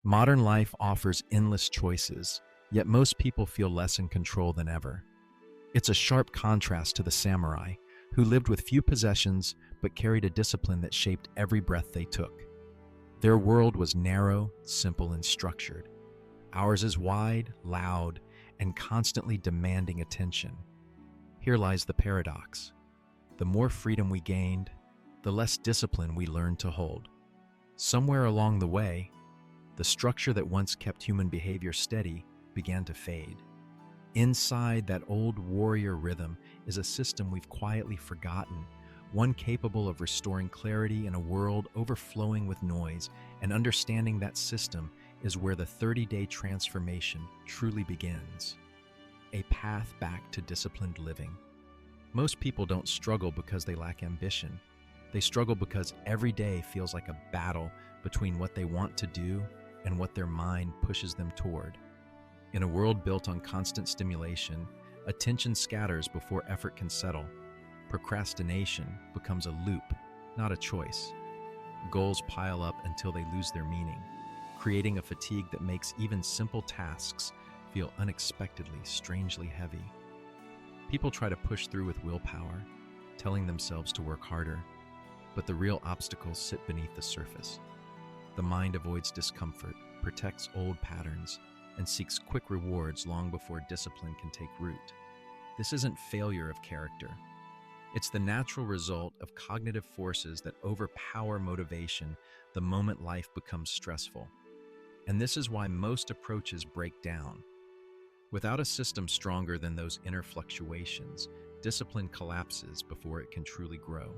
Modern life offers endless choices, yet most people feel less in control than ever. It's a sharp contrast to the samurai, who lived with few possessions but carried a discipline that shaped every breath they took. Their world was narrow, simple, and structured. Ours is wide, loud, and constantly demanding attention. Here lies the paradox. The more freedom we gained, the less discipline we learned to hold. Somewhere along the way, the structure that once kept human behavior steady began to fade. Inside that old warrior rhythm is a system we've quietly forgotten, one capable of restoring clarity in a world overflowing with noise, and understanding that system is where the 30-day transformation truly begins. A path back to disciplined living. Most people don't struggle because they lack ambition. They struggle because every day feels like a battle between what they want to do and what their mind pushes them toward. In a world built on constant stimulation, attention scatters before effort can settle. Procrastination becomes a loop, not a choice. Goals pile up until they lose their meaning, creating a fatigue that makes even simple tasks feel unexpectedly, strangely heavy. People try to push through with willpower, telling themselves to work harder, but the real obstacles sit beneath the surface. The mind avoids discomfort, protects old patterns, and seeks quick rewards long before discipline can take root. This isn't failure of character. It's the natural result of cognitive forces that overpower motivation the moment life becomes stressful. And this is why most approaches break down. Without a system stronger than those inner fluctuations, discipline collapses before it can truly grow.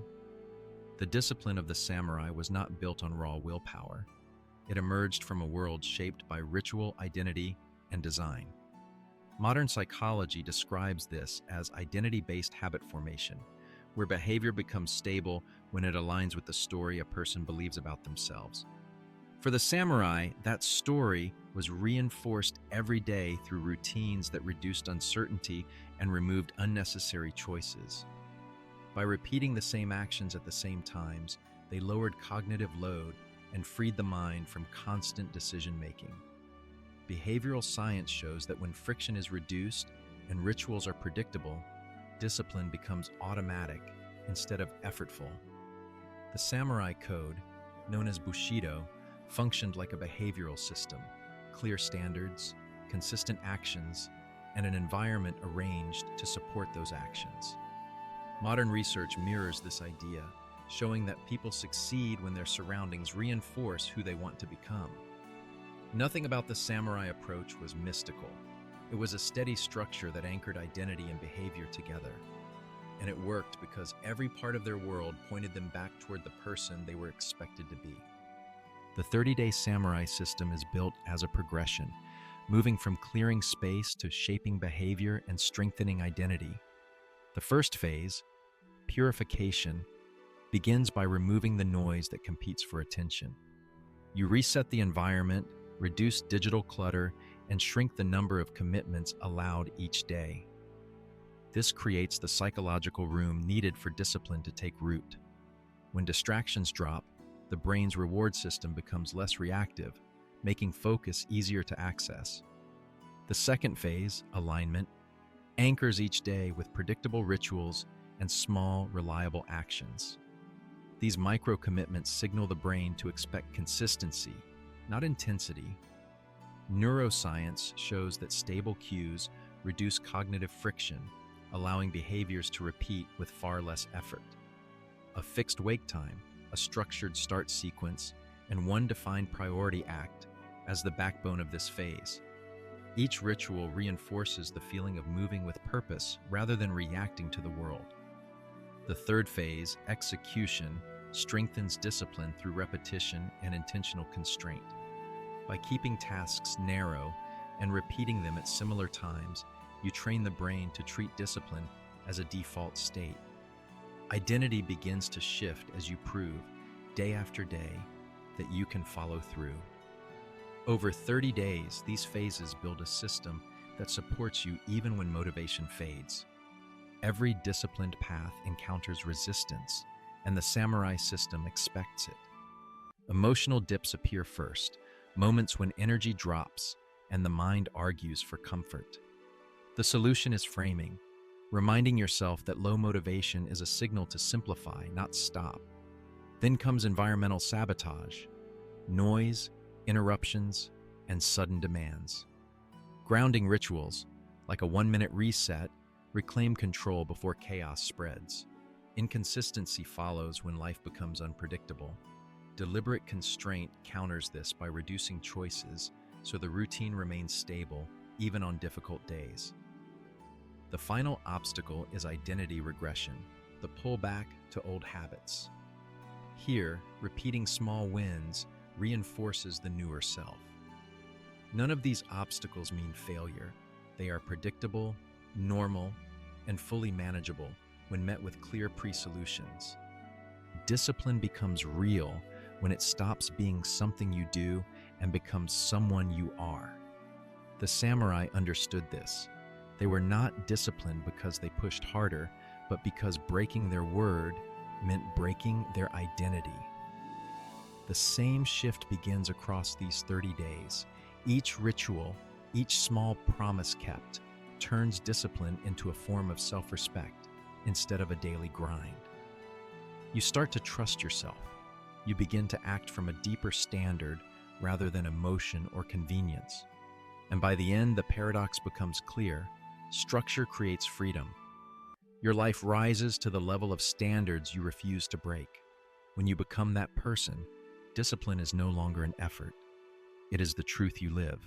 The discipline of the samurai was not built on raw willpower. It emerged from a world shaped by ritual, identity, and design. Modern psychology describes this as identity-based habit formation, where behavior becomes stable when it aligns with the story a person believes about themselves. For the samurai, that story was reinforced every day through routines that reduced uncertainty and removed unnecessary choices. By repeating the same actions at the same times, they lowered cognitive load and freed the mind from constant decision-making. Behavioral science shows that when friction is reduced and rituals are predictable, discipline becomes automatic instead of effortful. The samurai code, known as Bushido, functioned like a behavioral system: clear standards, consistent actions, and an environment arranged to support those actions. Modern research mirrors this idea, showing that people succeed when their surroundings reinforce who they want to become. Nothing about the samurai approach was mystical. It was a steady structure that anchored identity and behavior together. And it worked because every part of their world pointed them back toward the person they were expected to be. The 30-day samurai system is built as a progression, moving from clearing space to shaping behavior and strengthening identity. The first phase, purification, begins by removing the noise that competes for attention. You reset the environment, reduce digital clutter, and shrink the number of commitments allowed each day. This creates the psychological room needed for discipline to take root. When distractions drop, the brain's reward system becomes less reactive, making focus easier to access. The second phase, alignment, anchors each day with predictable rituals and small, reliable actions. These micro-commitments signal the brain to expect consistency, not intensity. Neuroscience shows that stable cues reduce cognitive friction, allowing behaviors to repeat with far less effort. A fixed wake time, a structured start sequence, and one defined priority act as the backbone of this phase. Each ritual reinforces the feeling of moving with purpose rather than reacting to the world. The third phase, execution, strengthens discipline through repetition and intentional constraint. By keeping tasks narrow and repeating them at similar times, you train the brain to treat discipline as a default state. Identity begins to shift as you prove, day after day, that you can follow through. Over 30 days, these phases build a system that supports you even when motivation fades. Every disciplined path encounters resistance, and the samurai system expects it. Emotional dips appear first, moments when energy drops and the mind argues for comfort. The solution is framing, reminding yourself that low motivation is a signal to simplify, not stop. Then comes environmental sabotage, noise, interruptions, and sudden demands. Grounding rituals, like a 1-minute reset, reclaim control before chaos spreads. Inconsistency follows when life becomes unpredictable. Deliberate constraint counters this by reducing choices so the routine remains stable even on difficult days. The final obstacle is identity regression, the pullback to old habits. Here, repeating small wins reinforces the newer self. None of these obstacles mean failure. They are predictable, normal, and fully manageable when met with clear pre-solutions. Discipline becomes real when it stops being something you do and becomes someone you are. The samurai understood this. They were not disciplined because they pushed harder, but because breaking their word meant breaking their identity. The same shift begins across these 30 days. Each ritual, each small promise kept, turns discipline into a form of self-respect instead of a daily grind. You start to trust yourself. You begin to act from a deeper standard rather than emotion or convenience. And by the end, the paradox becomes clear. Structure creates freedom. Your life rises to the level of standards you refuse to break. When you become that person, discipline is no longer an effort. It is the truth you live.